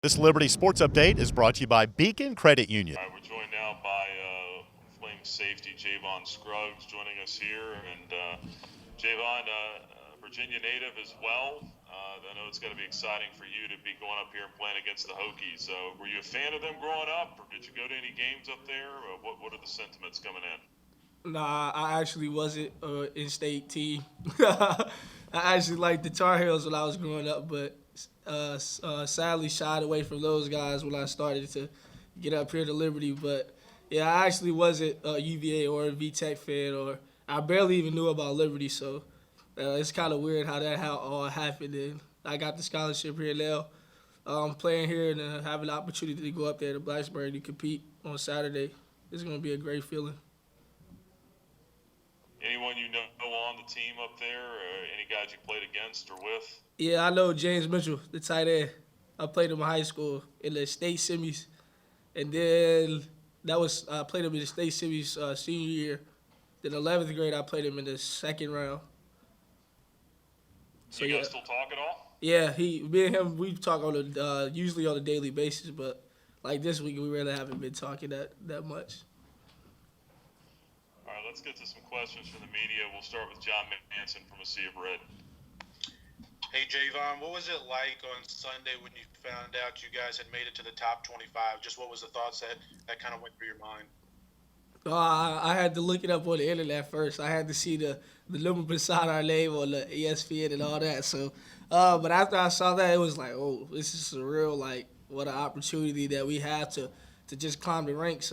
This Liberty Sports Update is brought to you by Beacon Credit Union. All right, we're joined now by Flame safety Javon Scruggs joining us here. And Javon, Virginia native as well. I know it's going to be exciting for you to be going up here and playing against the Hokies. Were you a fan of them growing up, or did you go to any games up there? What are the sentiments coming in? Nah, I actually wasn't in-state team. I actually liked the Tar Heels when I was growing up, but sadly shied away from those guys when I started to get up here to Liberty. But yeah, I actually wasn't a UVA or a VTech fan, or I barely even knew about Liberty. So it's kind of weird how all happened. And I got the scholarship here now, playing here and having the opportunity to go up there to Blacksburg to compete on Saturday. It's gonna be a great feeling. Anyone you know on the team up there? Any guys you played against or with? Yeah, I know James Mitchell, the tight end. I played him in high school in the state semis, and then I played him in the state semis senior year. Then 11th grade, I played him in the second round. So You yeah, guys still talk at all? yeah, me and him, we talk on usually on a daily basis, but like this week, we really haven't been talking that much. All right, let's get to some questions from the media. We'll start with John Manson from A Sea of Red. Hey Javon, what was it like on Sunday when you found out you guys had made it to the top 25? Just what was the thoughts that kind of went through your mind? I had to look it up on the internet first. I had to see the number beside our name on the ESPN and all that. So, but after I saw that, it was like, oh, this is a real like what an opportunity that we have to just climb the ranks.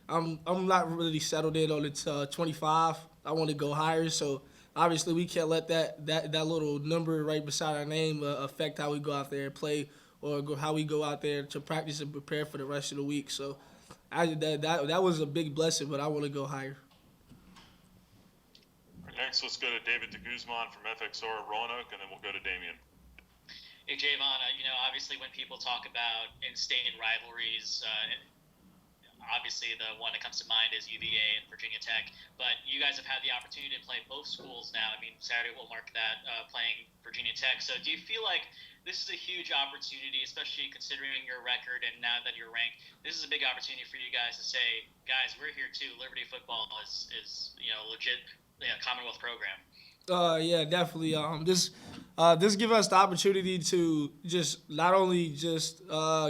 I'm not really settled in on it 25. I want to go higher. So obviously we can't let that little number right beside our name affect how we go out there and play or how we go out there to practice and prepare for the rest of the week. So that was a big blessing, but I want to go higher. Next, let's go to David de Guzman from FXR Roanoke, and then we'll go to Damien. Hey Javon, obviously when people talk about in-state rivalries, obviously the one that comes to mind is UVA and Virginia Tech. But you guys have had the opportunity to play both schools now. I mean, Saturday will mark that playing Virginia Tech. So do you feel like this is a huge opportunity, especially considering your record and now that you're ranked? This is a big opportunity for you guys to say, guys, we're here too. Liberty football is legit Commonwealth program. Yeah, definitely. This give us the opportunity to just not only just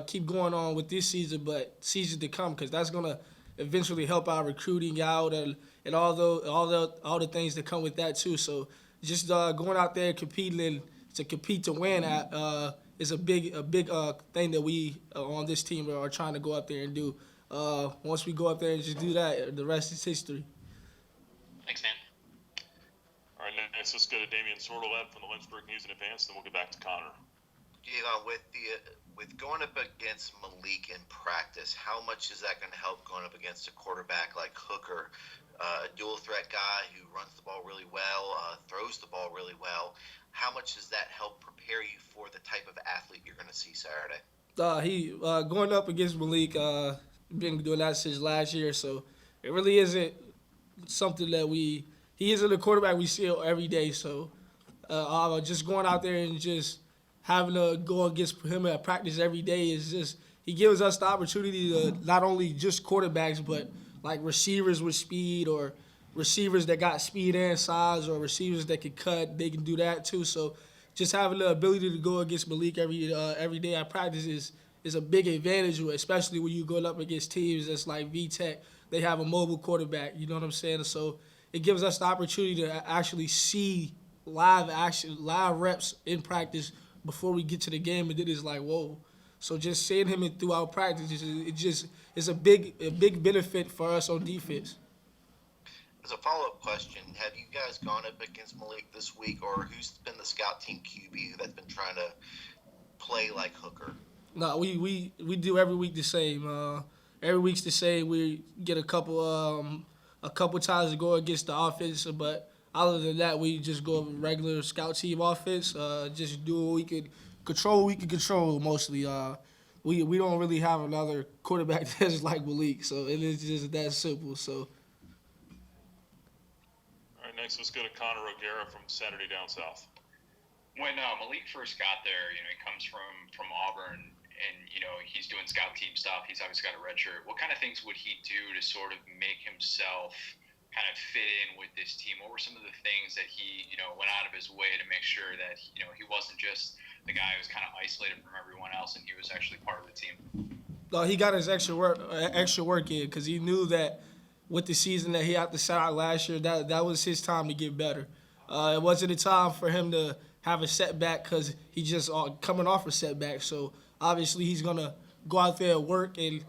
keep going on with this season, but seasons to come, because that's gonna eventually help our recruiting out and all the things that come with that too. So just going out there competing and to compete to win is a big thing that we on this team are trying to go out there and do. Once we go up there and just do that, the rest is history. Thanks, man. All right, next, let's go to Damien Sordelett from the Lynchburg News and Advance, then we'll get back to Connor. Yeah, with going up against Malik in practice, how much is that going to help going up against a quarterback like Hooker, a dual threat guy who runs the ball really well, throws the ball really well? How much does that help prepare you for the type of athlete you're going to see Saturday? He going up against Malik, been doing that since last year, so it really isn't something that he isn't a quarterback we see every day. So just going out there and just having to go against him at practice every day is just he gives us the opportunity to not only just quarterbacks but like receivers with speed or receivers that got speed and size or receivers that can cut. They can do that too. So just having the ability to go against Malik every day at practice is a big advantage, especially when you go up against teams that's like VTech. They have a mobile quarterback. You know what I'm saying? So it gives us the opportunity to actually see live action, live reps in practice before we get to the game, and then it's like, whoa. So just seeing him throughout practice, it's a big benefit for us on defense. As a follow-up question, have you guys gone up against Malik this week, or who's been the scout team QB that's been trying to play like Hooker? No, we do every week the same. Every week's the same. We get a couple times to go against the offense, but other than that, we just go regular scout team offense. Just do what we could control. We can control mostly. We don't really have another quarterback that's like Malik, so it is just that simple. So. All right, next, let's go to Connor O'Gara from Saturday Down South. When Malik first got there, he comes from Auburn, he's doing scout team stuff. He's obviously got a red shirt. What kind of things would he do to sort of make himself kind of fit in with this team? What were some of the things that he, went out of his way to make sure that, he wasn't just the guy who was kind of isolated from everyone else and he was actually part of the team? He got his extra work in because he knew that with the season that he had to set out last year, that was his time to get better. It wasn't a time for him to have a setback because he just coming off a setback. So obviously he's gonna go out there and work and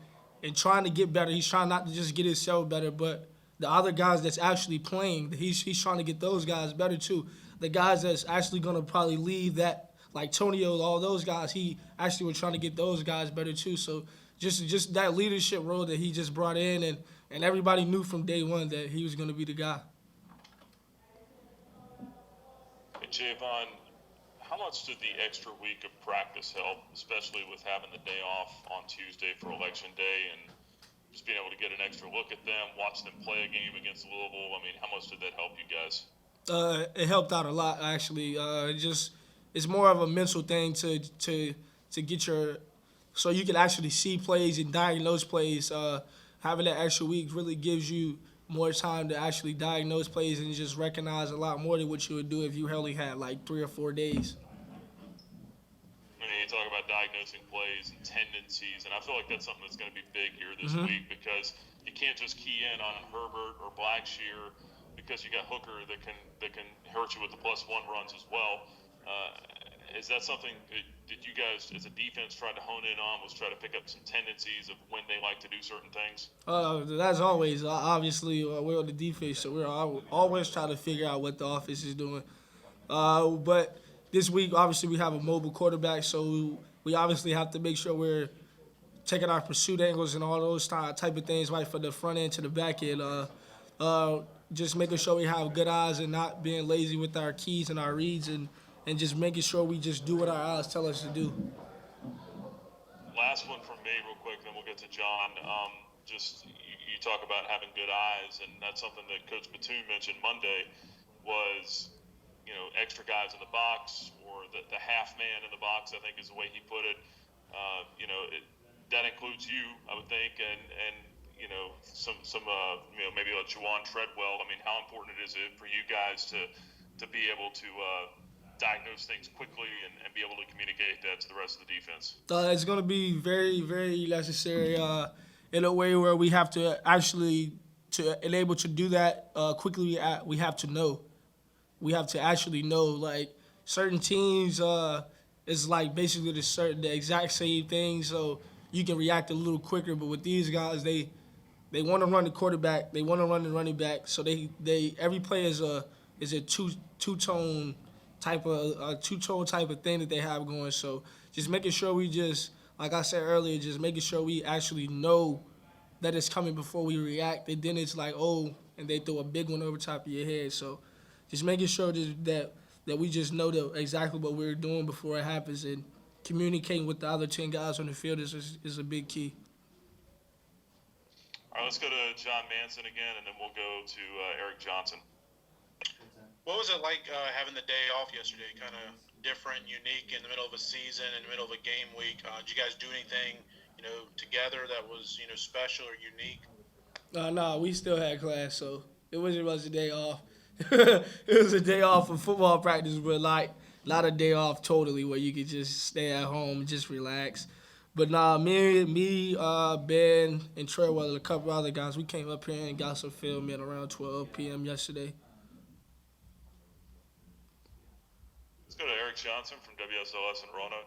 trying to get better. He's trying not to just get himself better, but the other guys that's actually playing, he's trying to get those guys better too. The guys that's actually gonna probably leave that, like Tonio, all those guys, he actually was trying to get those guys better too. So just that leadership role that he just brought in, and everybody knew from day one that he was gonna be the guy. Hey, Javon, how much did the extra week of practice help, especially with having the day off on Tuesday for Election Day and just being able to get an extra look at them, watch them play a game against Louisville? I mean, how much did that help you guys? It helped out a lot actually. It's more of a mental thing to get so you can actually see plays and diagnose plays. Having that extra week really gives you more time to actually diagnose plays and just recognize a lot more than what you would do if you only had like 3 or 4 days. I mean, you talk about diagnosing plays and tendencies, and I feel like that's something that's going to be big here this week because you can't just key in on Herbert or Blackshear because you got Hooker that can hurt you with the +1 runs as well. Is that something that you guys as a defense tried to hone in on, was try to pick up some tendencies of when they like to do certain things? That's always, obviously, we're on the defense, so we're always trying to figure out what the offense is doing. But this week, obviously, we have a mobile quarterback, so we obviously have to make sure we're taking our pursuit angles and all those type of things, right, from the front end to the back end. Just making sure we have good eyes and not being lazy with our keys and our reads and just making sure we just do what our eyes tell us to do. Last one from me real quick, then we'll get to John. You talk about having good eyes, and that's something that Coach Batum mentioned Monday was, extra guys in the box or the half man in the box, I think is the way he put it. That includes you, I would think, and some maybe like Javon Treadwell. I mean, how important is it for you guys to be able to diagnose things quickly and be able to communicate that to the rest of the defense? It's going to be very, very necessary in a way where we have to actually, to enable to do that quickly, we have to know. We have to actually know, like, certain teams is like basically the exact same thing, so you can react a little quicker. But with these guys, they want to run the quarterback, they want to run the running back, so they every play is a two-tone type of thing that they have going. So just making sure we just, like I said earlier, just making sure we actually know that it's coming before we react. And then it's like, oh, and they throw a big one over top of your head. So just making sure that we just know exactly what we're doing before it happens, and communicating with the other 10 guys on the field is a big key. All right, let's go to John Manson again, and then we'll go to Eric Johnson. What was it like having the day off yesterday? Kind of different, unique in the middle of a season, in the middle of a game week. Did you guys do anything, together that was, special or unique? No, we still had class, so it wasn't a day off. It was a day off of football practice, but like not a day off totally where you could just stay at home and just relax. But nah, me, Ben, and Treadwell, and a couple other guys, we came up here and got some film in around 12 p.m. yesterday. Go to Eric Johnson from WSLS in Roanoke.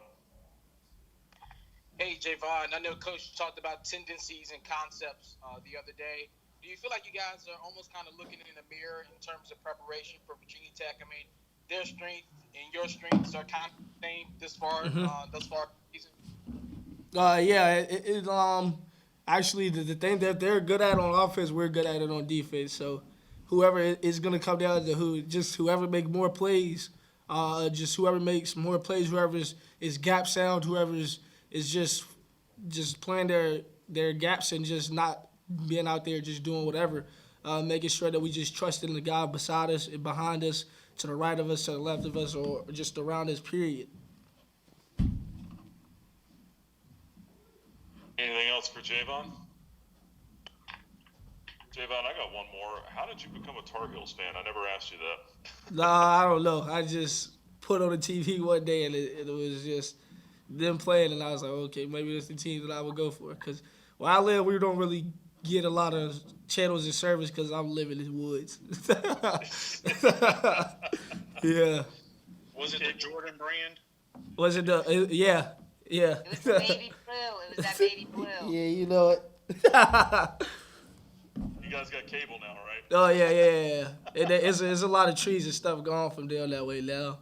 Hey, Javon, I know Coach talked about tendencies and concepts the other day. Do you feel like you guys are almost kind of looking in the mirror in terms of preparation for Virginia Tech? I mean, their strength and your strengths are kind of the same thus far season. Actually, the thing that they're good at on offense, we're good at it on defense. So whoever is going to come down to whoever make more plays. Whoever makes more plays, whoever is gap sound, whoever is just playing their gaps and just not being out there just doing whatever, making sure that we just trust in the guy beside us and behind us, to the right of us, to the left of us, or just around us, period. Anything else for Javon? Javon, I got one more. How did you become a Tar Heels fan? I never asked you that. Nah, I don't know. I just put on the TV one day and it was just them playing, and I was like, okay, maybe that's the team that I would go for. Because where I live, we don't really get a lot of channels and service because I'm living in the woods. Yeah. Was it the Jordan brand? Was it the? Yeah. Yeah. It was the baby blue. It was that baby blue. Yeah, you know it. You guys got cable now, right? Oh yeah. And it's a lot of trees and stuff going from down that way now.